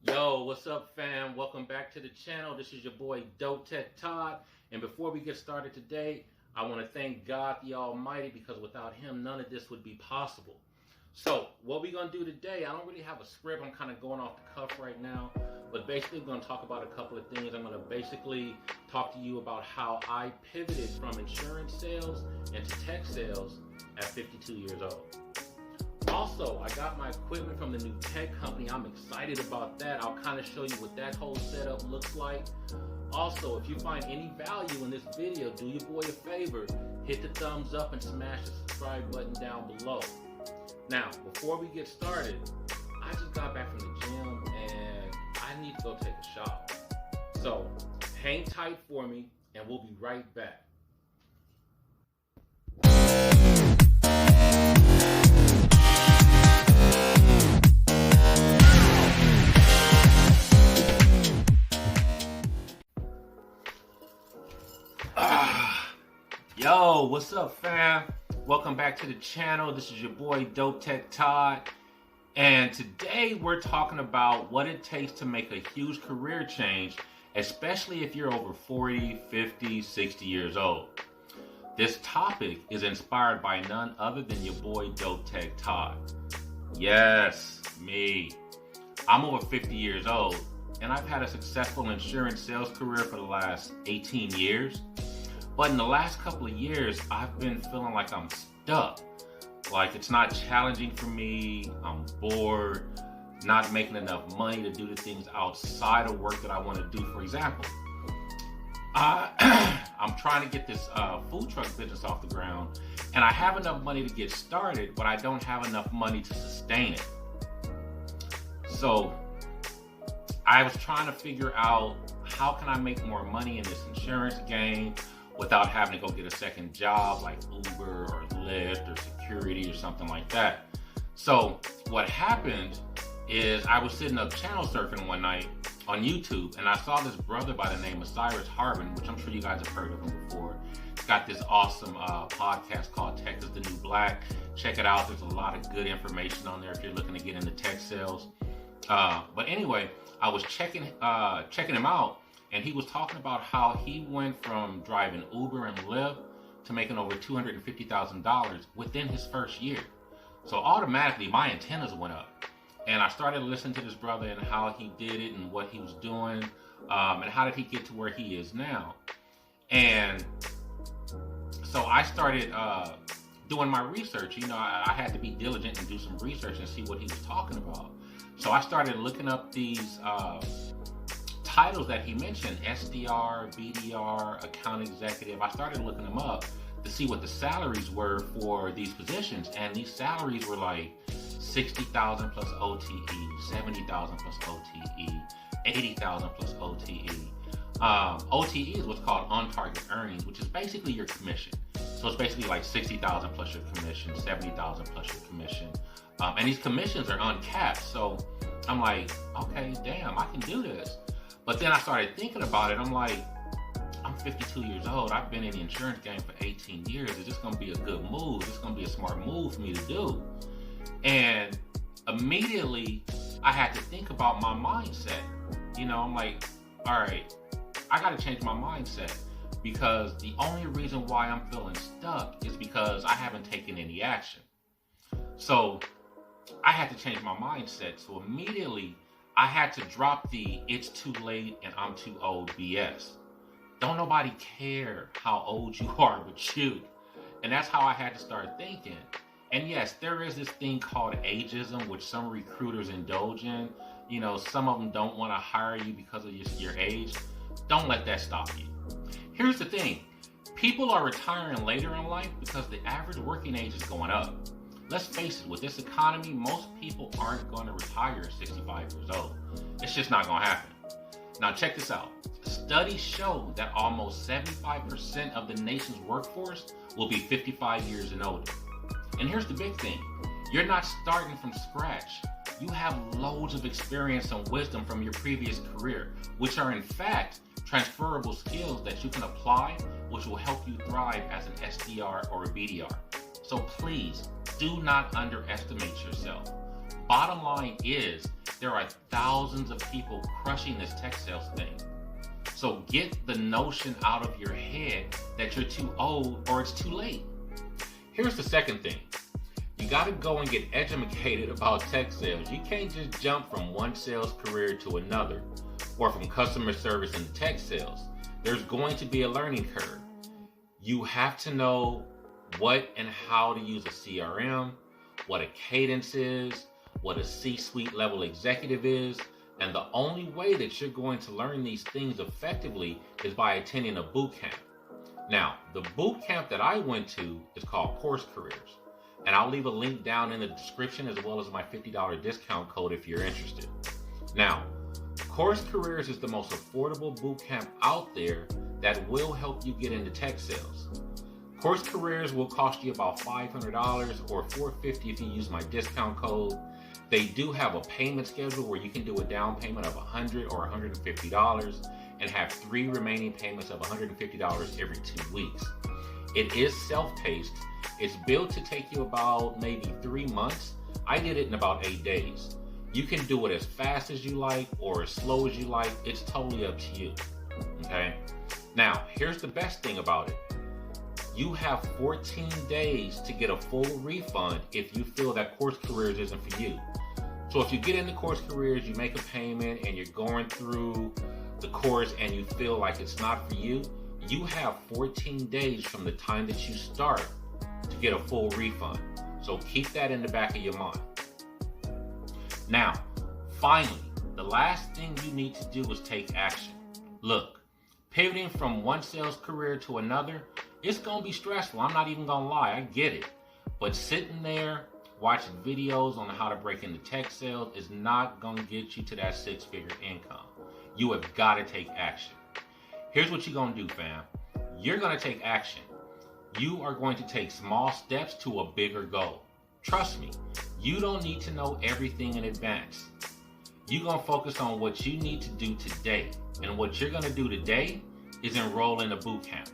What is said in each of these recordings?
Yo, what's up, fam? Welcome back to the channel. This is your boy Dope Tech Todd. And before we get started today, I want to thank God the Almighty, because without Him, none of this would be possible. So, what we're going to do today, I don't really have a script. I'm kind of going off the cuff right now. But basically, we're going to talk about a couple of things. I'm going to basically talk to you about how I pivoted from insurance sales into tech sales at 52 years old. Also, I got my equipment from the new tech company. I'm excited about that. I'll kind of show you what that whole setup looks like. Also, if you find any value in this video, do your boy a favor. Hit the thumbs up and smash the subscribe button down below. Now, before we get started, I just got back from the gym and I need to go take a shower. So, hang tight for me and we'll be right back. Yo, what's up, fam? Welcome back to the channel. This is your boy Dope Tech Todd, and today we're talking about what it takes to make a huge career change, especially if you're over 40, 50, 60 years old. This topic is inspired by none other than your boy Dope Tech Todd. Yes, me. I'm over 50 years old, and I've had a successful insurance sales career for the last 18 years. But in the last couple of years, I've been feeling like I'm stuck. Like it's not challenging for me. I'm bored, not making enough money to do the things outside of work that I want to do. For example, I'm trying to get this food truck business off the ground, and I have enough money to get started, but I don't have enough money to sustain it. So I was trying to figure out, how can I make more money in this insurance game without having to go get a second job like Uber or Lyft or security or something like that. So what happened is I was sitting up channel surfing one night on YouTube, and I saw this brother by the name of Cyrus Harbin, which I'm sure you guys have heard of him before. He's got this awesome podcast called Tech is the New Black. Check it out. There's a lot of good information on there if you're looking to get into tech sales. But anyway, I was checking him out, and he was talking about how he went from driving Uber and Lyft to making over $250,000 within his first year. So automatically my antennas went up, and I started listening to this brother and how he did it and what he was doing, and how did he get to where he is now. And so I started doing my research. You know, I had to be diligent and do some research and see what he was talking about. So I started looking up these titles that he mentioned: SDR, BDR, account executive. I started looking them up to see what the salaries were for these positions, and these salaries were like $60,000 plus OTE, $70,000 plus OTE, $80,000 plus OTE. OTE is what's called on-target earnings, which is basically your commission. So it's basically like $60,000 plus your commission, $70,000 plus your commission, and these commissions are uncapped. So I'm like, okay, damn, I can do this. But then I started thinking about it. I'm like, I'm 52 years old. I've been in the insurance game for 18 years. Is this going to be a good move? Is this going to be a smart move for me to do? And immediately I had to think about my mindset. You know, I'm like, all right, I got to change my mindset, because the only reason why I'm feeling stuck is because I haven't taken any action. So I had to change my mindset. So immediately I had to drop the "it's too late and I'm too old" BS. Don't nobody care how old you are but you. And that's how I had to start thinking. And yes, there is this thing called ageism, which some recruiters indulge in. You know, some of them don't want to hire you because of your age. Don't let that stop you. Here's the thing. People are retiring later in life because the average working age is going up. Let's face it, with this economy, most people aren't going to retire at 65 years old. It's just not going to happen. Now check this out. Studies show that almost 75% of the nation's workforce will be 55 years and older. And here's the big thing. You're not starting from scratch. You have loads of experience and wisdom from your previous career, which are in fact transferable skills that you can apply, which will help you thrive as an SDR or a BDR. So please, do not underestimate yourself. bottom line is there are thousands of people crushing this tech sales thing. So get the notion out of your head that you're too old or it's too late. Here's the second thing. You got to go and get educated about tech sales. You can't just jump from one sales career to another or from customer service into tech sales. There's going to be a learning curve. You have to know what and how to use a CRM, what a cadence is, what a C-suite level executive is, and the only way that you're going to learn these things effectively is by attending a boot camp. Now, the boot camp that I went to is called CourseCareers, and I'll leave a link down in the description as well as my $50 discount code if you're interested. Now, CourseCareers is the most affordable boot camp out there that will help you get into tech sales. CourseCareers will cost you about $500 or $450 if you use my discount code. They do have a payment schedule where you can do a down payment of $100 or $150 and have 3 remaining payments of $150 every 2 weeks. It is self-paced. It's built to take you about maybe 3 months. I did it in about 8 days. You can do it as fast as you like or as slow as you like. It's totally up to you, okay? Now, here's the best thing about it. You have 14 days to get a full refund if you feel that CourseCareers isn't for you. So if you get into CourseCareers, you make a payment and you're going through the course and you feel like it's not for you, you have 14 days from the time that you start to get a full refund. So keep that in the back of your mind. Now, finally, the last thing you need to do is take action. Look, pivoting from one sales career to another, it's gonna be stressful. I'm not even gonna lie, I get it. But sitting there watching videos on how to break into tech sales is not gonna get you to that 6-figure income. You have gotta take action. Here's what you're gonna do, fam. You're gonna take action. You are going to take small steps to a bigger goal. Trust me, you don't need to know everything in advance. You're gonna focus on what you need to do today. And what you're gonna do today is enroll in a boot camp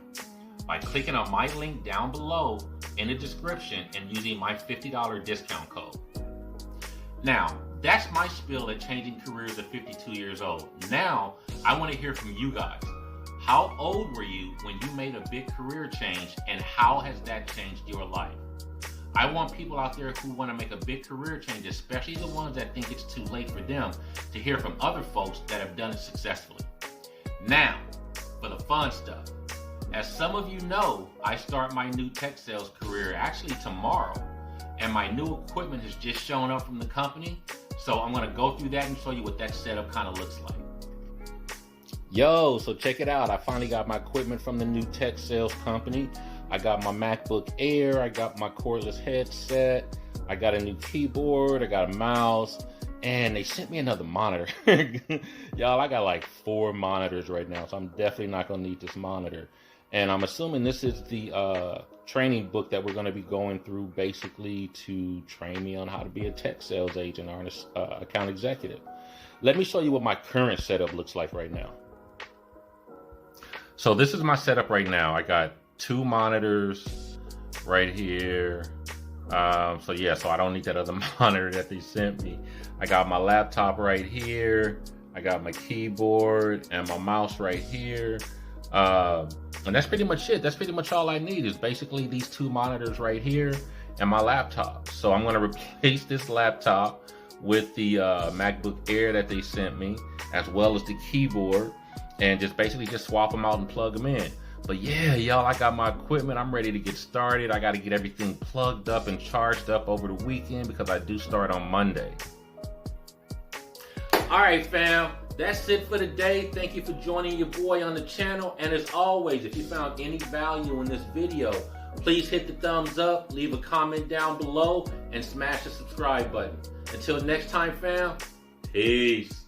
by clicking on my link down below in the description and using my $50 discount code. Now, that's my spiel at changing careers at 52 years old. Now, I want to hear from you guys. How old were you when you made a big career change, and how has that changed your life? I want people out there who want to make a big career change, especially the ones that think it's too late for them, to hear from other folks that have done it successfully. Now, for the fun stuff. As some of you know, I start my new tech sales career actually tomorrow, and my new equipment has just shown up from the company, so I'm going to go through that and show you what that setup kind of looks like. Yo, so check it out. I finally got my equipment from the new tech sales company. I got my MacBook Air, I got my cordless headset, I got a new keyboard, I got a mouse, and they sent me another monitor. Y'all, I got like 4 monitors right now, so I'm definitely not going to need this monitor. And I'm assuming this is the training book that we're going to be going through basically to train me on how to be a tech sales agent or an account executive. Let me show you what my current setup looks like right now. So this is my setup right now. I got 2 monitors right here. So I don't need that other monitor that they sent me. I got my laptop right here. I got my keyboard and my mouse right here. And that's pretty much it. That's pretty much all I need is basically these 2 monitors right here and my laptop. So I'm going to replace this laptop with the MacBook Air that they sent me, as well as the keyboard, and just swap them out and plug them in. But yeah, y'all, I got my equipment. I'm ready to get started. I got to get everything plugged up and charged up over the weekend because I do start on Monday. All right, fam. That's it for today. Thank you for joining your boy on the channel. And as always, if you found any value in this video, please hit the thumbs up, leave a comment down below, and smash the subscribe button. Until next time, fam, peace.